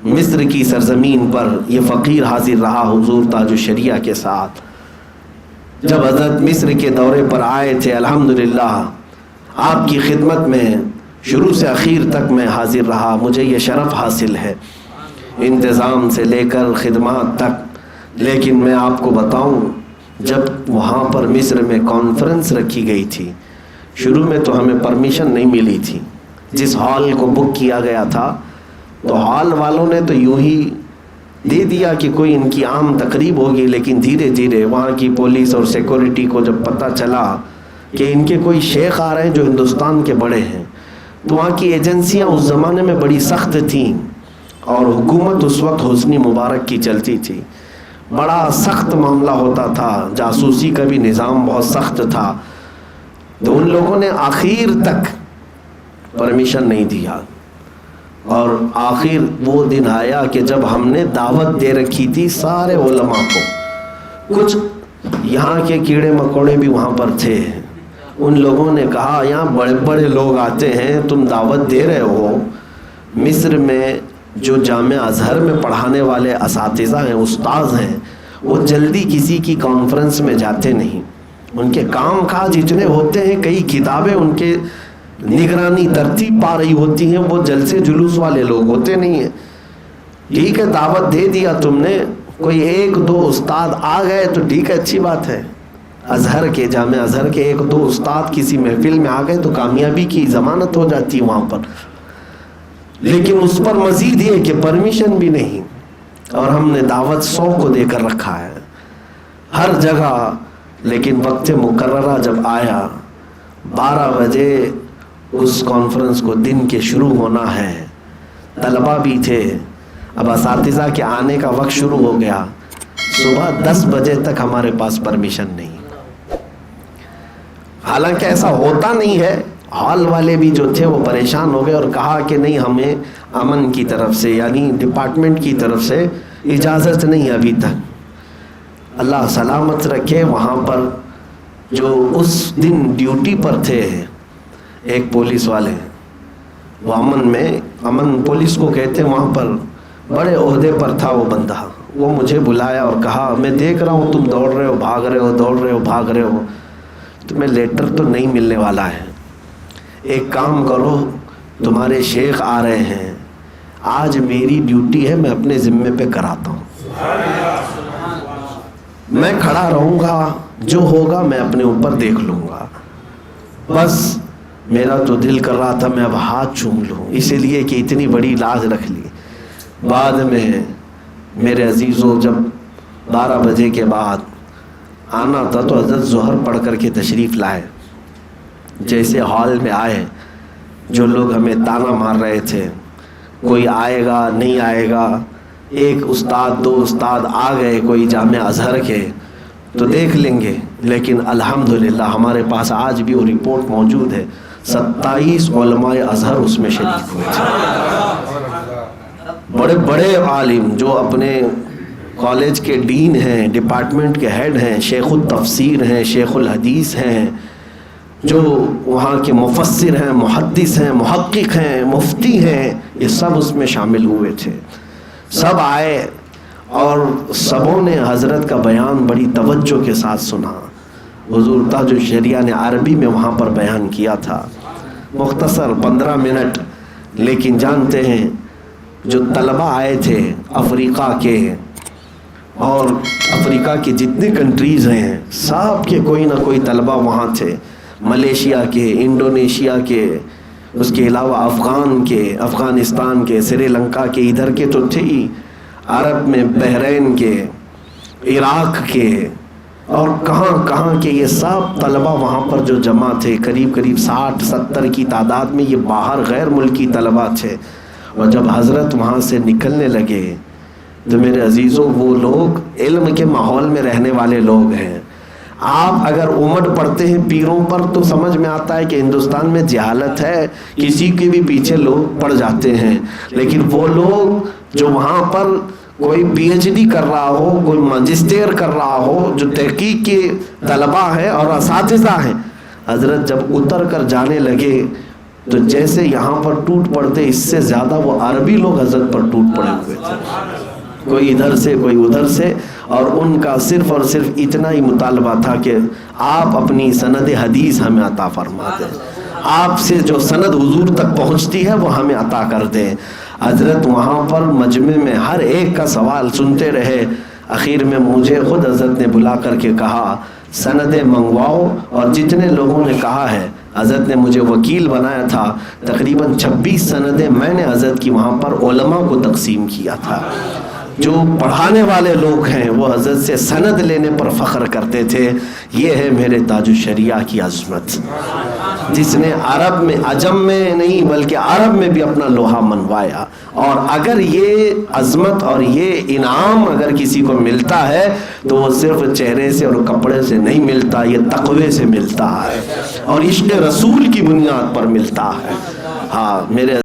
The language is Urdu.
مصر کی سرزمین پر یہ فقیر حاضر رہا حضور تاج الشریعہ کے ساتھ. جب حضرت مصر کے دورے پر آئے تھے الحمدللہ آپ کی خدمت میں شروع سے اخیر تک میں حاضر رہا. مجھے یہ شرف حاصل ہے انتظام سے لے کر خدمات تک. لیکن میں آپ کو بتاؤں جب وہاں پر مصر میں کانفرنس رکھی گئی تھی شروع میں تو ہمیں پرمیشن نہیں ملی تھی. جس ہال کو بک کیا گیا تھا تو ہال والوں نے تو یوں ہی دے دیا کہ کوئی ان کی عام تقریب ہوگی. لیکن دھیرے دھیرے وہاں کی پولیس اور سیکورٹی کو جب پتہ چلا کہ ان کے کوئی شیخ آ رہے ہیں جو ہندوستان کے بڑے ہیں تو وہاں کی ایجنسیاں اس زمانے میں بڑی سخت تھیں اور حکومت اس وقت حسنی مبارک کی چلتی تھی. بڑا سخت معاملہ ہوتا تھا, جاسوسی کا بھی نظام بہت سخت تھا. تو ان لوگوں نے آخر تک پرمیشن نہیں دیا اور آخر وہ دن آیا کہ جب ہم نے دعوت دے رکھی تھی سارے علماء کو. کچھ یہاں کے کیڑے مکوڑے بھی وہاں پر تھے. ان لوگوں نے کہا یہاں بڑے بڑے لوگ آتے ہیں, تم دعوت دے رہے ہو. مصر میں جو جامعہ ازہر میں پڑھانے والے اساتذہ ہیں, استاذ ہیں, وہ جلدی کسی کی کانفرنس میں جاتے نہیں. ان کے کام کاج اتنے ہوتے ہیں, کئی کتابیں ان کے نگرانی ترتیب پا رہی ہوتی ہیں, وہ جلسے جلوس والے لوگ ہوتے نہیں ہیں. ٹھیک ہے دعوت دے دیا تم نے, کوئی ایک دو استاد آ گئے تو ٹھیک ہے اچھی بات ہے. ازہر کے جامعہ ازہر کے ایک دو استاد کسی محفل میں آ گئے تو کامیابی کی ضمانت ہو جاتی ہے وہاں پر. لیکن اس پر مزید یہ کہ پرمیشن بھی نہیں, اور ہم نے دعوت 100 کو دے کر رکھا ہے ہر جگہ. لیکن وقت مقررہ جب آیا 12 بجے اس کانفرنس کو دن کے شروع ہونا ہے, طلبہ بھی تھے, اب اساتذہ کے آنے کا وقت شروع ہو گیا. صبح 10 بجے تک ہمارے پاس پرمیشن نہیں. حالانکہ ایسا ہوتا نہیں ہے. ہال والے بھی جو تھے وہ پریشان ہو گئے اور کہا کہ نہیں ہمیں امن کی طرف سے یعنی ڈپارٹمنٹ کی طرف سے اجازت نہیں ابھی تک. اللہ سلامت رکھے. وہاں پر جو اس دن ڈیوٹی پر تھے ایک پولیس والے, وہ امن پولیس کو کہتے ہیں, وہاں پر بڑے عہدے پر تھا وہ بندہ. وہ مجھے بلایا اور کہا میں دیکھ رہا ہوں تم دوڑ رہے ہو بھاگ رہے ہو دوڑ رہے ہو بھاگ رہے ہو, تمہیں لیٹر تو نہیں ملنے والا ہے. ایک کام کرو, تمہارے شیخ آ رہے ہیں, آج میری ڈیوٹی ہے میں اپنے ذمے پہ کراتا ہوں. میں کھڑا رہوں گا, جو ہوگا میں اپنے اوپر دیکھ لوں گا. بس میرا تو دل کر رہا تھا میں اب ہاتھ چوم لوں, اسی لیے کہ اتنی بڑی لاج رکھ لی. بعد میں میرے عزیزوں جب 12 بجے کے بعد آنا تھا تو حضرت ظہر پڑھ کر کے تشریف لائے. جیسے ہال میں آئے, جو لوگ ہمیں تانا مار رہے تھے کوئی آئے گا نہیں آئے گا, ایک استاد دو استاد آ گئے کوئی جامعہ ازہر کے تو دیکھ لیں گے. لیکن الحمدللہ ہمارے پاس آج بھی وہ رپورٹ موجود ہے, 27 علماء ازہر اس میں شریک ہوئے تھے. بڑے بڑے عالم جو اپنے کالج کے ڈین ہیں, ڈپارٹمنٹ کے ہیڈ ہیں, شیخ التفسیر ہیں, شیخ الحدیث ہیں, جو وہاں کے مفسر ہیں, محدث ہیں, محقق ہیں, مفتی ہیں, یہ سب اس میں شامل ہوئے تھے. سب آئے اور سبوں نے حضرت کا بیان بڑی توجہ کے ساتھ سنا. حضور تاج الشریعہ نے عربی میں وہاں پر بیان کیا تھا, مختصر 15 منٹ. لیکن جانتے ہیں جو طلبہ آئے تھے افریقہ کے, اور افریقہ کی جتنی کنٹریز ہیں سب کے کوئی نہ کوئی طلبہ وہاں تھے, ملیشیا کے, انڈونیشیا کے, اس کے علاوہ افغان کے, افغانستان کے, سری لنکا کے, ادھر کے تو تھے ہی, عرب میں بحرین کے, عراق کے, اور کہاں کہاں کے. یہ سب طلبہ وہاں پر جو جمع تھے قریب 60-70 کی تعداد میں, یہ باہر غیر ملکی طلبہ تھے. اور جب حضرت وہاں سے نکلنے لگے تو میرے عزیزوں وہ لوگ علم کے ماحول میں رہنے والے لوگ ہیں. آپ اگر امٹ پڑھتے ہیں پیروں پر تو سمجھ میں آتا ہے کہ ہندوستان میں جہالت ہے, کسی کے بھی پیچھے لوگ پڑ جاتے ہیں. لیکن وہ لوگ جو وہاں پر کوئی پی ایچ ڈی کر رہا ہو, کوئی ماجسٹر کر رہا ہو, جو تحقیق کے طلباء ہیں اور اساتذہ ہیں, حضرت جب اتر کر جانے لگے تو جیسے یہاں پر ٹوٹ پڑتے اس سے زیادہ وہ عربی لوگ حضرت پر ٹوٹ پڑے ہوئے تھے، کوئی ادھر سے کوئی ادھر سے، اور ان کا صرف اور صرف اتنا ہی مطالبہ تھا کہ آپ اپنی سند حدیث ہمیں عطا فرما دیں، آپ سے جو سند حضور تک پہنچتی ہے وہ ہمیں عطا کر دیں۔ حضرت وہاں پر مجمع میں ہر ایک کا سوال سنتے رہے، اخیر میں مجھے خود حضرت نے بلا کر کے کہا سندیں منگواؤ، اور جتنے لوگوں نے کہا ہے حضرت نے مجھے وکیل بنایا تھا، تقریباً 26 سندیں میں نے حضرت کی وہاں پر علماء کو تقسیم کیا تھا۔ جو پڑھانے والے لوگ ہیں وہ حضرت سے سند لینے پر فخر کرتے تھے۔ یہ ہے میرے تاج الشریعہ کی عظمت، جس نے عرب میں، عجم میں نہیں بلکہ عرب میں بھی اپنا لوہا منوایا۔ اور اگر یہ عظمت اور یہ انعام اگر کسی کو ملتا ہے تو وہ صرف چہرے سے اور کپڑے سے نہیں ملتا، یہ تقوی سے ملتا ہے اور عشق رسول کی بنیاد پر ملتا ہے۔ ہاں میرے